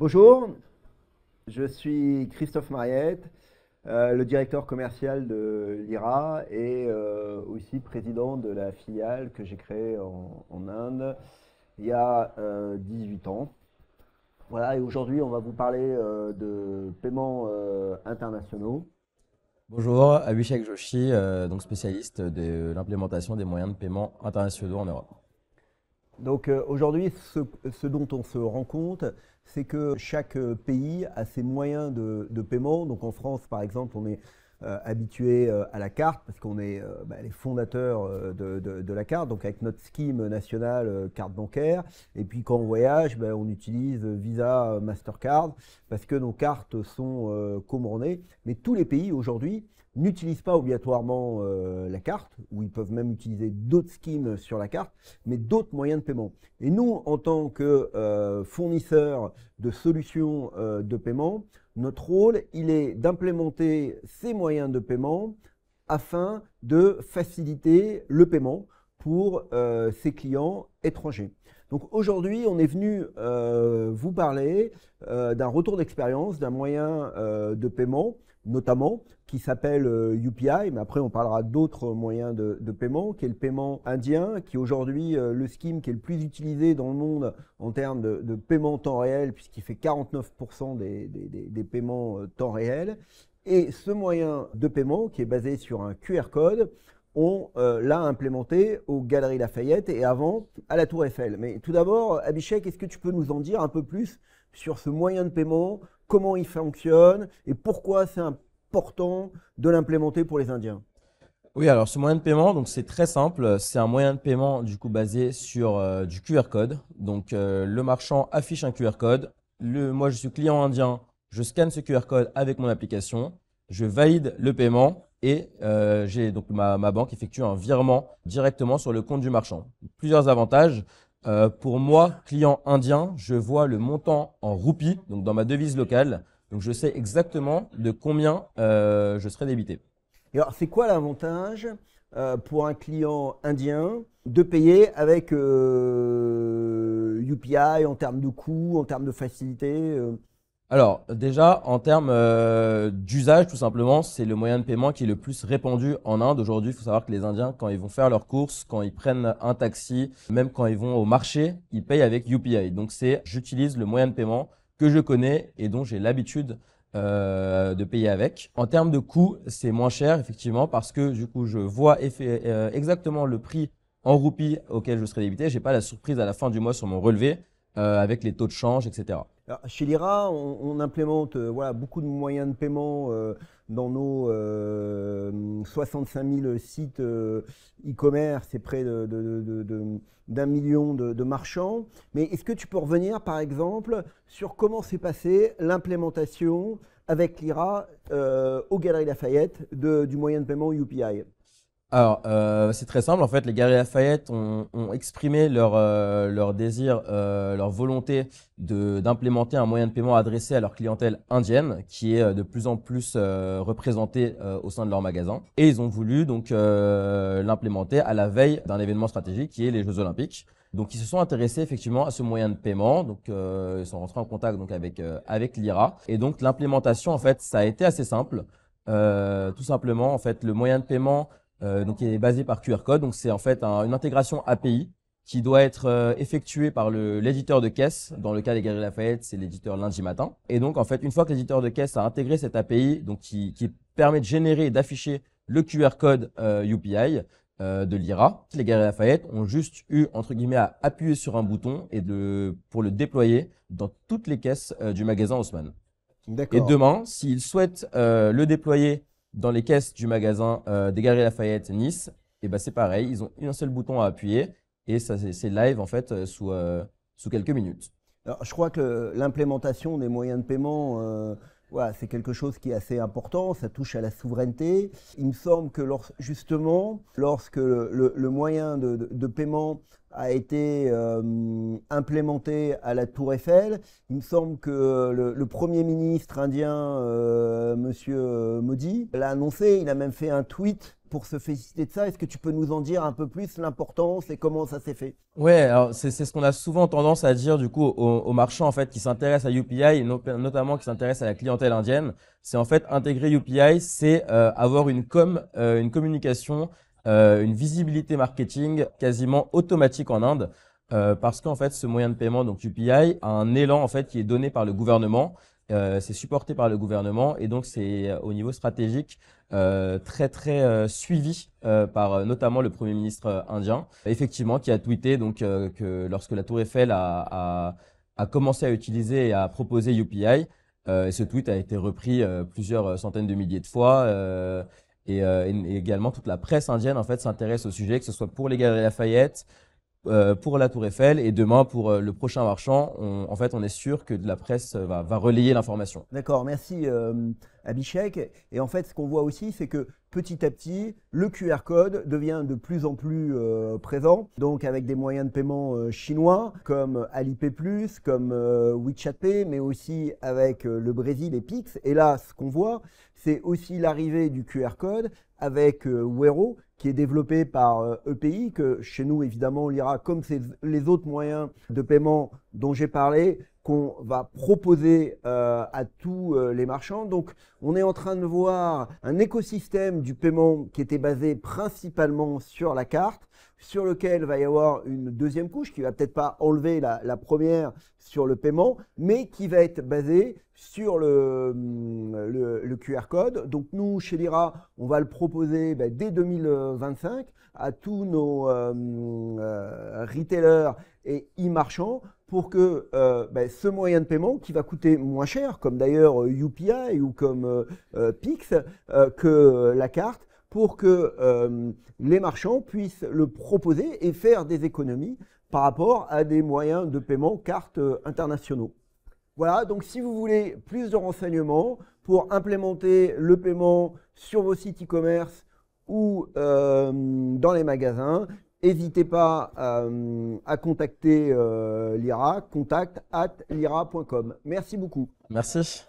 Bonjour, je suis Christophe Mariette, le directeur commercial de l'IRA et aussi président de la filiale que j'ai créée en Inde il y a 18 ans. Voilà, et aujourd'hui on va vous parler de paiements internationaux. Bonjour, Abhishek Joshi, donc spécialiste de l'implémentation des moyens de paiement internationaux en Europe. Donc aujourd'hui, ce dont on se rend compte, c'est que chaque pays a ses moyens de paiement. Donc en France, par exemple, on est habitué à la carte parce qu'on est les fondateurs de la carte, donc avec notre scheme national carte bancaire. Et puis quand on voyage, on utilise Visa, Mastercard parce que nos cartes sont commandées. Mais tous les pays aujourd'hui n'utilisent pas obligatoirement la carte, ou ils peuvent même utiliser d'autres schemes sur la carte, mais d'autres moyens de paiement. Et nous, en tant que fournisseurs de solutions de paiement, notre rôle, il est d'implémenter ces moyens de paiement afin de faciliter le paiement pour ses clients étrangers. Donc aujourd'hui, on est venu vous parler d'un retour d'expérience, d'un moyen de paiement, notamment, qui s'appelle UPI, mais après on parlera d'autres moyens de paiement, qui est le paiement indien, qui est aujourd'hui le scheme qui est le plus utilisé dans le monde en termes de paiement temps réel, puisqu'il fait 49% des paiements temps réel. Et ce moyen de paiement, qui est basé sur un QR code, on l'a implémenté aux Galeries Lafayette et avant à la Tour Eiffel. Mais tout d'abord, Abhishek, est-ce que tu peux nous en dire un peu plus sur ce moyen de paiement, comment il fonctionne et pourquoi c'est important de l'implémenter pour les Indiens? Oui, alors ce moyen de paiement, donc c'est très simple. C'est un moyen de paiement du coup basé sur du QR code. Donc le marchand affiche un QR code. Moi, je suis client indien. Je scanne ce QR code avec mon application. Je valide le paiement et j'ai donc ma banque effectue un virement directement sur le compte du marchand. Plusieurs avantages. Pour moi, client indien, je vois le montant en roupies, donc dans ma devise locale. Donc je sais exactement de combien je serai débité. Et alors, c'est quoi l'avantage pour un client indien de payer avec UPI en termes de coût, en termes de facilité Alors, déjà, en termes d'usage, tout simplement, c'est le moyen de paiement qui est le plus répandu en Inde. Aujourd'hui, il faut savoir que les Indiens, quand ils vont faire leurs courses, quand ils prennent un taxi, même quand ils vont au marché, ils payent avec UPI. Donc, j'utilise le moyen de paiement que je connais et dont j'ai l'habitude de payer avec. En termes de coût, c'est moins cher, effectivement, parce que du coup, je vois exactement le prix en roupies auquel je serai débité. J'ai pas la surprise à la fin du mois sur mon relevé avec les taux de change, etc. Alors, chez l'IRA, on implémente voilà, beaucoup de moyens de paiement dans nos 65 000 sites e-commerce et près d'un million de marchands. Mais est-ce que tu peux revenir, par exemple, sur comment s'est passée l'implémentation avec l'IRA aux Galeries Lafayette du moyen de paiement UPI? Alors, c'est très simple. En fait, les Galeries Lafayette ont exprimé leur désir, leur volonté d'implémenter un moyen de paiement adressé à leur clientèle indienne, qui est de plus en plus représentée au sein de leur magasin. Et ils ont voulu donc l'implémenter à la veille d'un événement stratégique qui est les Jeux Olympiques. Donc, ils se sont intéressés effectivement à ce moyen de paiement. Donc, ils sont rentrés en contact donc avec l'IRA. Et donc, l'implémentation, en fait, ça a été assez simple. Tout simplement, en fait, le moyen de paiement donc qui est basé par QR code. Donc c'est en fait une intégration API qui doit être effectuée par l'éditeur de caisse. Dans le cas des Galeries Lafayette, c'est l'éditeur Lundi Matin. Et donc en fait, une fois que l'éditeur de caisse a intégré cette API, donc qui permet de générer et d'afficher le QR code UPI de l'IRA, les Galeries Lafayette ont juste eu entre guillemets à appuyer sur un bouton pour le déployer dans toutes les caisses du magasin Haussmann. Et D'accord. demain, s'ils souhaitent le déployer dans les caisses du magasin des Galeries Lafayette Nice, et ben c'est pareil, ils ont un seul bouton à appuyer et ça c'est live en fait sous quelques minutes. Alors, je crois que l'implémentation des moyens de paiement, voilà, c'est quelque chose qui est assez important, ça touche à la souveraineté. Il me semble que justement, lorsque le moyen de paiement a été implémenté à la Tour Eiffel. Il me semble que le Premier ministre indien, Monsieur Modi, l'a annoncé. Il a même fait un tweet pour se féliciter de ça. Est-ce que tu peux nous en dire un peu plus l'importance et comment ça s'est fait? Ouais, alors c'est ce qu'on a souvent tendance à dire du coup aux marchands en fait qui s'intéressent à UPI et notamment qui s'intéressent à la clientèle indienne. C'est en fait intégrer UPI, c'est avoir une communication, une visibilité marketing quasiment automatique en Inde. Parce qu'en fait, ce moyen de paiement, donc UPI, a un élan en fait qui est donné par le gouvernement. C'est supporté par le gouvernement et donc c'est au niveau stratégique très suivi par notamment le Premier ministre indien, effectivement, qui a tweeté donc que lorsque la Tour Eiffel a commencé à utiliser et à proposer UPI, et ce tweet a été repris plusieurs centaines de milliers de fois. Et également toute la presse indienne en fait s'intéresse au sujet, que ce soit pour les Galeries Lafayette, pour la Tour Eiffel et demain pour le prochain marchand. En fait, on est sûr que la presse va relayer l'information. D'accord, merci Abhishek. Et en fait, ce qu'on voit aussi, c'est que petit à petit, le QR code devient de plus en plus présent. Donc avec des moyens de paiement chinois comme Alipay+, comme WeChat Pay, mais aussi avec le Brésil et Pix. Et là, ce qu'on voit, c'est aussi l'arrivée du QR code avec Wero, qui est développé par EPI, que chez nous, évidemment, on lira comme les autres moyens de paiement dont j'ai parlé, qu'on va proposer à tous les marchands. Donc, on est en train de voir un écosystème du paiement qui était basé principalement sur la carte, sur lequel va y avoir une deuxième couche qui va peut-être pas enlever la première sur le paiement, mais qui va être basée sur le QR code. Donc nous, chez Lyra, on va le proposer dès 2025 à tous nos retailers et e-marchands pour que ce moyen de paiement qui va coûter moins cher, comme d'ailleurs UPI ou comme Pix, que la carte, pour que les marchands puissent le proposer et faire des économies par rapport à des moyens de paiement cartes internationaux. Voilà, donc si vous voulez plus de renseignements pour implémenter le paiement sur vos sites e-commerce ou dans les magasins, n'hésitez pas à contacter Lyra, contact@lyra.com. Merci beaucoup. Merci.